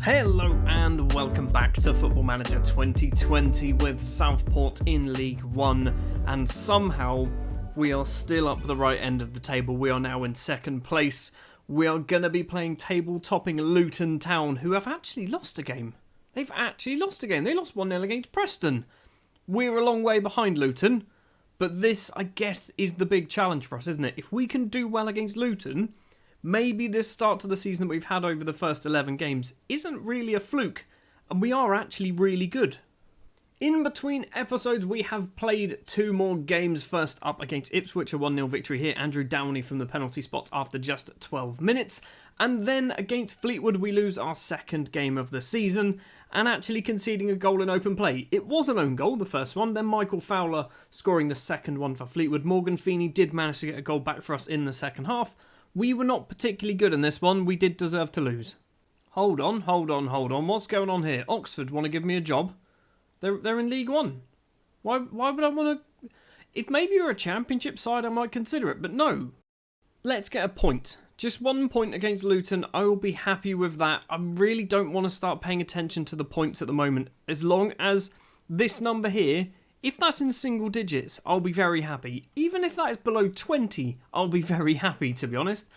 Hello and welcome back to Football Manager 2020 with Southport in League 1, and somehow we are still up the right end of the table. We are now in second place. We are going to be playing table-topping Luton Town, who have actually lost a game. They've actually lost a game. They lost 1-0 against Preston. We're a long way behind Luton, but this, I guess, is the big challenge for us, isn't it? If we can do well against Luton, maybe this start to the season that we've had over the first 11 games isn't really a fluke, and we are actually really good. In between episodes, we have played 2 more games. First up against Ipswich, a 1-0 victory here. Andrew Downey from the penalty spot after just 12 minutes. And then against Fleetwood, we lose our second game of the season and actually conceding a goal in open play. It was an own goal, the first one, then Michael Fowler scoring the second one for Fleetwood. Morgan Feeney did manage to get a goal back for us in the second half. We were not particularly good in this one. We did deserve to lose. Hold on. What's going on here? Oxford want to give me a job. They're in League 1. Why would I want to... If maybe you're a championship side, I might consider it, but no. Let's get a point. Just 1 point against Luton. I will be happy with that. I really don't want to start paying attention to the points at the moment. As long as this number here, if that's in single digits, I'll be very happy. Even if that is below 20, I'll be very happy, to be honest.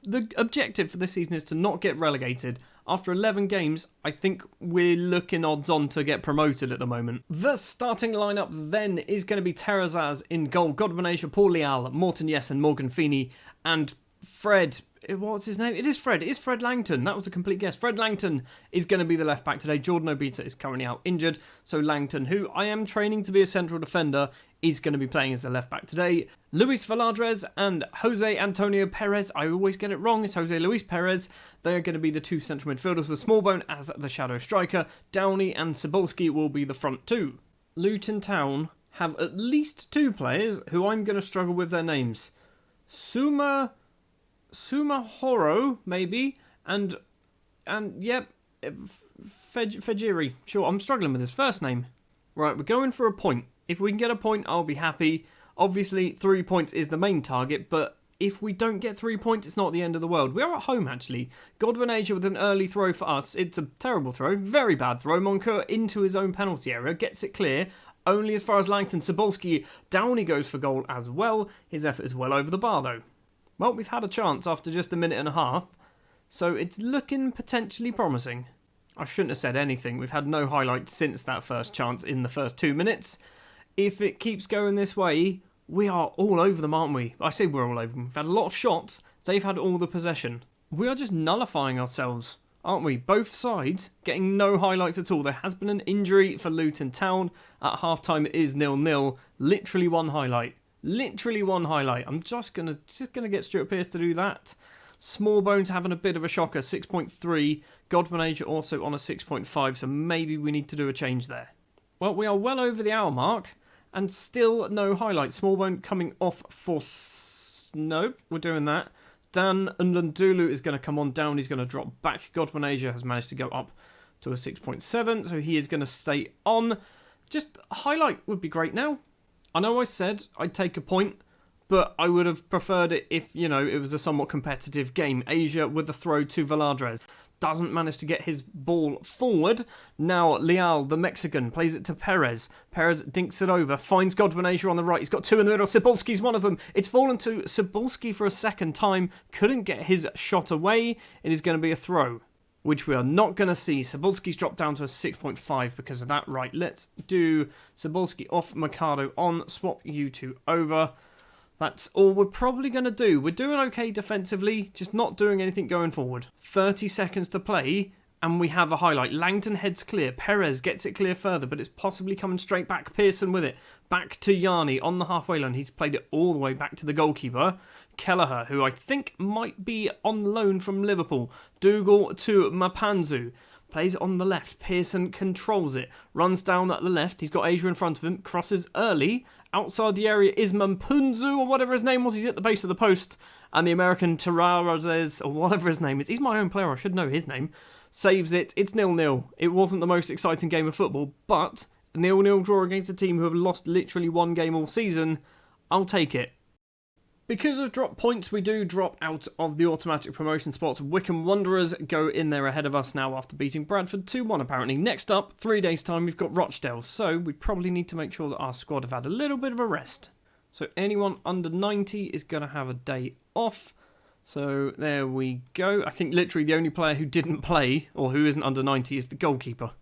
The objective for this season is to not get relegated. After 11 games, I think we're looking odds on to get promoted at the moment. The starting lineup then is going to be Terrazaz in goal, Godwin Asia, Paul Leal, Morton Yes and Morgan Feeney, and Fred... What's his name? It is Fred. It is Fred Langton. That was a complete guess. Fred Langton is going to be the left back today. Jordan Obita is currently out injured. So Langton, who I am training to be a central defender, is going to be playing as the left back today. Luis Veladrez and Jose Antonio Perez. I always get it wrong. It's Jose Luis Perez. They are going to be the 2 central midfielders with Smallbone as the shadow striker. Downey and Cebulski will be the front 2. Luton Town have at least 2 players who I'm going to struggle with their names. Sumahoro, maybe, and yep, Fejiri. Sure, I'm struggling with his first name. Right, we're going for a point. If we can get a point, I'll be happy. Obviously, 3 points is the main target, but if we don't get 3 points, it's not the end of the world. We are at home, actually. Godwin Asia with an early throw for us. It's a terrible throw, very bad throw. Moncur into his own penalty area, gets it clear. Only as far as Langton. Cebulski, Downey goes for goal as well. His effort is well over the bar, though. Well, we've had a chance after just a minute and a half, so it's looking potentially promising. I shouldn't have said anything. We've had no highlights since that first chance in the first 2 minutes. If it keeps going this way, we are all over them, aren't we? I say we're all over them. We've had a lot of shots. They've had all the possession. We are just nullifying ourselves, aren't we? Both sides getting no highlights at all. There has been an injury for Luton Town. At half-time, it is 0-0. Literally one highlight. Literally one highlight. I'm just gonna get Stuart Pearce to do that. Smallbones having a bit of a shocker, 6.3. Godwin Asia also on a 6.5, so maybe we need to do a change there. Well, we are well over the hour mark, and still no highlights. Smallbone coming off for... Nope, we're doing that. Dan Ndundulu is going to come on down. He's going to drop back. Godwin Asia has managed to go up to a 6.7, so he is going to stay on. Just a highlight would be great now. I know I said I'd take a point, but I would have preferred it if, it was a somewhat competitive game. Asia with the throw to Veladrez. Doesn't manage to get his ball forward. Now Leal, the Mexican, plays it to Perez. Perez dinks it over, finds Godwin Asia on the right. He's got 2 in the middle. Cebulski's one of them. It's fallen to Cebulski for a second time. Couldn't get his shot away. It is going to be a throw, which we are not going to see. Cebulski's dropped down to a 6.5 because of that. Right, let's do Cebulski off, Mercado on, swap you 2 over. That's all we're probably going to do. We're doing okay defensively, just not doing anything going forward. 30 seconds to play, and we have a highlight. Langton heads clear. Perez gets it clear further, but it's possibly coming straight back. Pearson with it. Back to Yanni on the halfway line. He's played it all the way back to the goalkeeper. Kelleher, who I think might be on loan from Liverpool. Dougal to Mapanzu. Plays it on the left. Pearson controls it. Runs down at the left. He's got Asia in front of him. Crosses early. Outside the area is Mampunzu, or whatever his name was. He's at the base of the post. And the American Terrazas, or whatever his name is. He's my own player. I should know his name. Saves it. It's 0-0. It wasn't the most exciting game of football, but a 0-0 draw against a team who have lost literally 1 game all season. I'll take it. Because of drop points, we do drop out of the automatic promotion spots. Wycombe Wanderers go in there ahead of us now after beating Bradford 2-1 apparently. Next up, 3 days' time, we've got Rochdale. So we probably need to make sure that our squad have had a little bit of a rest. So anyone under 90 is going to have a day off. So there we go. I think literally the only player who didn't play, or who isn't under 90, is the goalkeeper.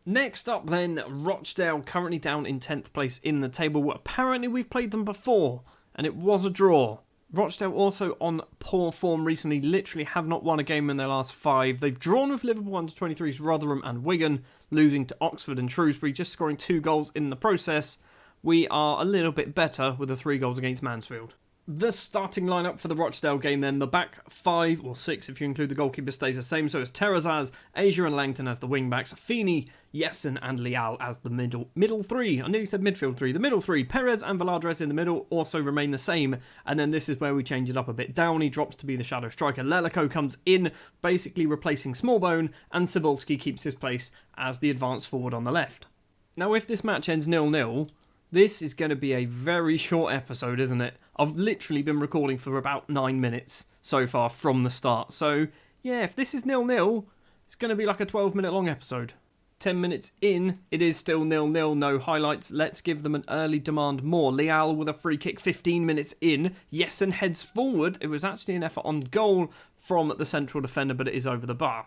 Next up then, Rochdale, currently down in 10th place in the table. Apparently we've played them before, and it was a draw. Rochdale also on poor form recently, literally have not won a game in their last 5. They've drawn with Liverpool under-23s, Rotherham and Wigan, losing to Oxford and Shrewsbury, just scoring 2 goals in the process. We are a little bit better with the 3 goals against Mansfield. The starting lineup for the Rochdale game then, the back 5 or 6 if you include the goalkeeper stays the same, so it's Terrazas, Asia and Langton as the wing backs, Feeney, Yessen and Leal as the middle 3. I nearly said midfield 3. The middle 3, Perez and Valadres in the middle also remain the same, and then this is where we change it up a bit. Downey drops to be the shadow striker, Lelico comes in, basically replacing Smallbone, and Cebulski keeps his place as the advanced forward on the left. Now if this match ends 0-0, this is going to be a very short episode, isn't it? I've literally been recording for about 9 minutes so far from the start. So, yeah, if this is 0-0, it's going to be like a 12-minute long episode. 10 minutes in, it is still 0-0, no highlights. Let's give them an early demand more. Leal with a free kick 15 minutes in. Yessen heads forward. It was actually an effort on goal from the central defender, but it is over the bar.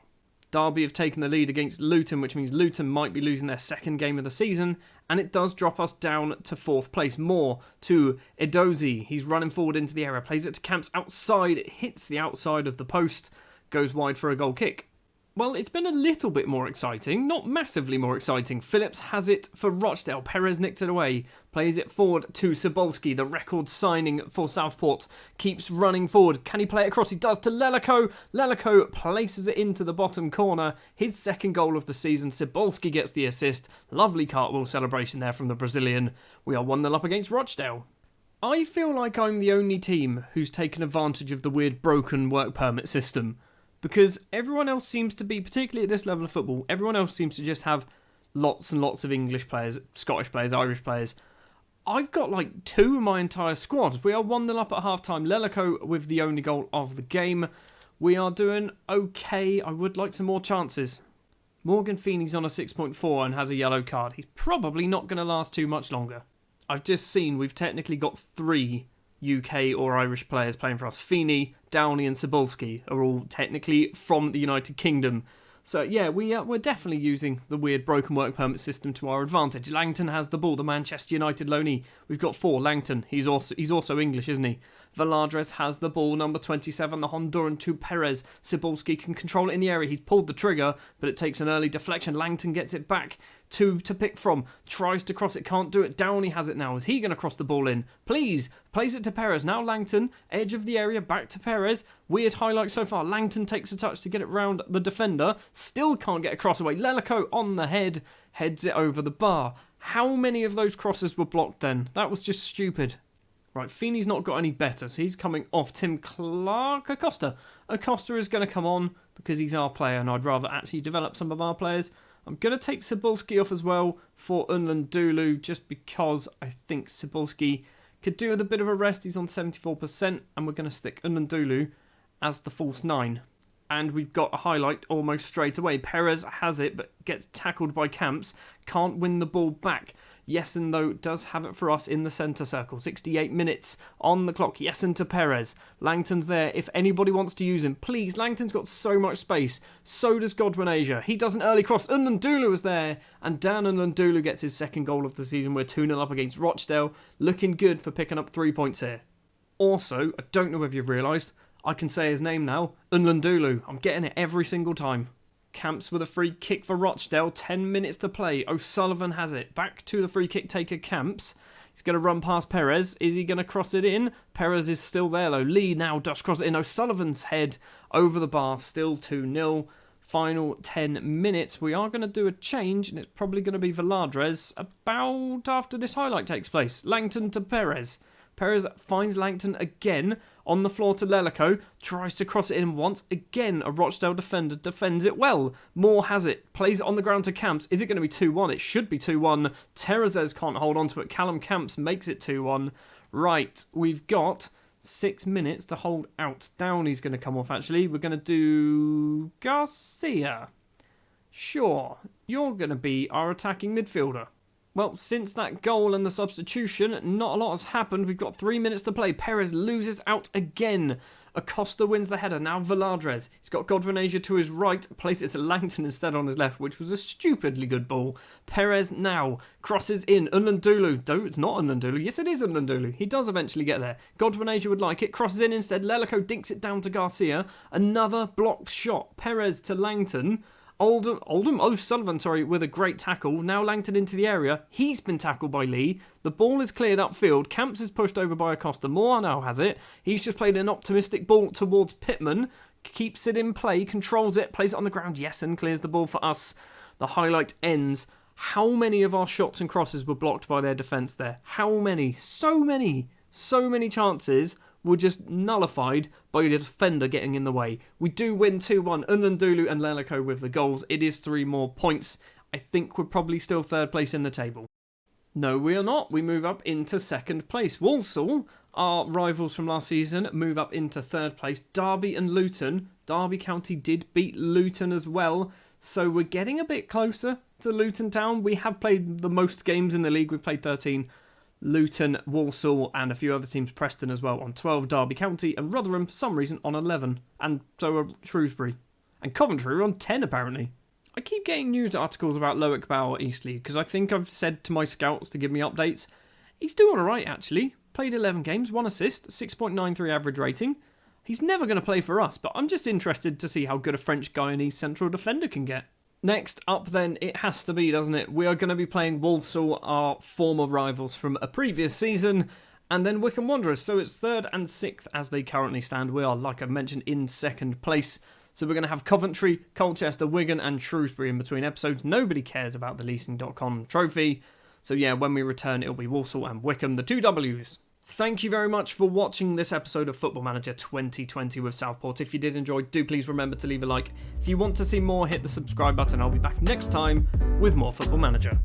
Derby have taken the lead against Luton, which means Luton might be losing their 2nd game of the season, and it does drop us down to 4th place. More to Edozie. He's running forward into the area, plays it to Camps outside, it hits the outside of the post, goes wide for a goal kick. Well, it's been a little bit more exciting, not massively more exciting. Phillips has it for Rochdale. Perez nicks it away, plays it forward to Cebulski, the record signing for Southport. Keeps running forward. Can he play it across? He does to Lelico. Lelico places it into the bottom corner. His 2nd goal of the season. Cebulski gets the assist. Lovely cartwheel celebration there from the Brazilian. We are 1-0 up against Rochdale. I feel like I'm the only team who's taken advantage of the weird broken work permit system. Because everyone else seems to be, particularly at this level of football, everyone else seems to just have lots and lots of English players, Scottish players, Irish players. I've got like 2 in my entire squad. We are 1-0 up at half-time. Lelico with the only goal of the game. We are doing okay. I would like some more chances. Morgan Feeney's on a 6.4 and has a yellow card. He's probably not going to last too much longer. I've just seen we've technically got 3 UK or Irish players playing for us. Feeney, Downey and Cebulski are all technically from the United Kingdom. So yeah, we're definitely using the weird broken work permit system to our advantage. Langton has the ball, the Manchester United loanee. We've got 4. Langton, he's also English, isn't he? Valadres has the ball, number 27, the Honduran to Perez. Cebulski can control it in the area. He's pulled the trigger, but it takes an early deflection. Langton gets it back to pick from. Tries to cross it, can't do it. Downey has it now. Is he going to cross the ball in? Please. Plays it to Perez. Now Langton, edge of the area, back to Perez. Weird highlight so far. Langton takes a touch to get it round the defender. Still can't get a cross away. Lelico on the head. Heads it over the bar. How many of those crosses were blocked then? That was just stupid. Right, Feeney's not got any better, so he's coming off. Tim Clark, Acosta. Acosta is going to come on because he's our player, and I'd rather actually develop some of our players. I'm going to take Cebulski off as well for Unlandulu, just because I think Cebulski could do with a bit of a rest. He's on 74%, and we're going to stick Unlandulu as the false 9. And we've got a highlight almost straight away. Perez has it, but gets tackled by Camps. Can't win the ball back. Yessen, though, does have it for us in the centre circle. 68 minutes on the clock. Yessen to Perez. Langton's there. If anybody wants to use him, please. Langton's got so much space. So does Godwin Asia. He does an early cross. Unlandulu is there. And Dan Unlandulu gets his 2nd goal of the season. We're 2-0 up against Rochdale. Looking good for picking up 3 points here. Also, I don't know if you've realised, I can say his name now. Unlandulu. I'm getting it every single time. Camps with a free kick for Rochdale. 10 minutes to play. O'Sullivan has it. Back to the free kick taker, Camps. He's going to run past Perez. Is he going to cross it in? Perez is still there, though. Lee now does cross it in. O'Sullivan's head over the bar. Still 2-0. Final 10 minutes. We are going to do a change, and it's probably going to be Valadres about after this highlight takes place. Langton to Perez. Perez finds Langton again on the floor to Lelico, tries to cross it in once. Again, a Rochdale defender defends it well. Moore has it, plays it on the ground to Camps. Is it going to be 2-1? It should be 2-1. Terrazes can't hold on to it. Callum Camps makes it 2-1. Right, we've got 6 minutes to hold out. Downey's going to come off, actually. We're going to do Garcia. Sure, you're going to be our attacking midfielder. Well, since that goal and the substitution, not a lot has happened. We've got 3 minutes to play. Perez loses out again. Acosta wins the header. Now Veladrez. He's got Godwin Asia to his right. Plays it to Langton instead on his left, which was a stupidly good ball. Perez now crosses in. Unlandulu. No, it's not Unlandulu. Yes, it is Unlandulu. He does eventually get there. Godwin Asia would like it. Crosses in instead. Lelico dinks it down to Garcia. Another blocked shot. Perez to Langton. O'Sullivan, with a great tackle. Now Langton into the area. He's been tackled by Lee. The ball is cleared upfield. Camps is pushed over by Acosta. Moore now has it. He's just played an optimistic ball towards Pittman. Keeps it in play, controls it, plays it on the ground. Yes, and clears the ball for us. The highlight ends. How many of our shots and crosses were blocked by their defence there? How many? So many chances were just nullified by the defender getting in the way. We do win 2-1. Unlandulu and Lelico with the goals. It is 3 more points. I think we're probably still third place in the table. No, we are not. We move up into second place. Walsall, our rivals from last season, move up into third place. Derby and Luton. Derby County did beat Luton as well. So we're getting a bit closer to Luton Town. We have played the most games in the league. We've played 13. Luton, Walsall and a few other teams, Preston as well, on 12, Derby County and Rotherham, for some reason, on 11. And so are Shrewsbury. And Coventry are on 10, apparently. I keep getting news articles about Loic Bao at Eastleigh, because I think I've said to my scouts to give me updates. He's doing alright, actually. Played 11 games, 1 assist, 6.93 average rating. He's never going to play for us, but I'm just interested to see how good a French Guyanese central defender can get. Next up then, it has to be, doesn't it? We are going to be playing Walsall, our former rivals from a previous season, and then Wycombe Wanderers. So it's 3rd and 6th as they currently stand. We are, like I mentioned, in second place. So we're going to have Coventry, Colchester, Wigan and Shrewsbury in between episodes. Nobody cares about the leasing.com trophy. So yeah, when we return, it'll be Walsall and Wycombe, the 2 Ws. Thank you very much for watching this episode of Football Manager 2020 with Southport. If you did enjoy, do please remember to leave a like. If you want to see more, hit the subscribe button. I'll be back next time with more Football Manager.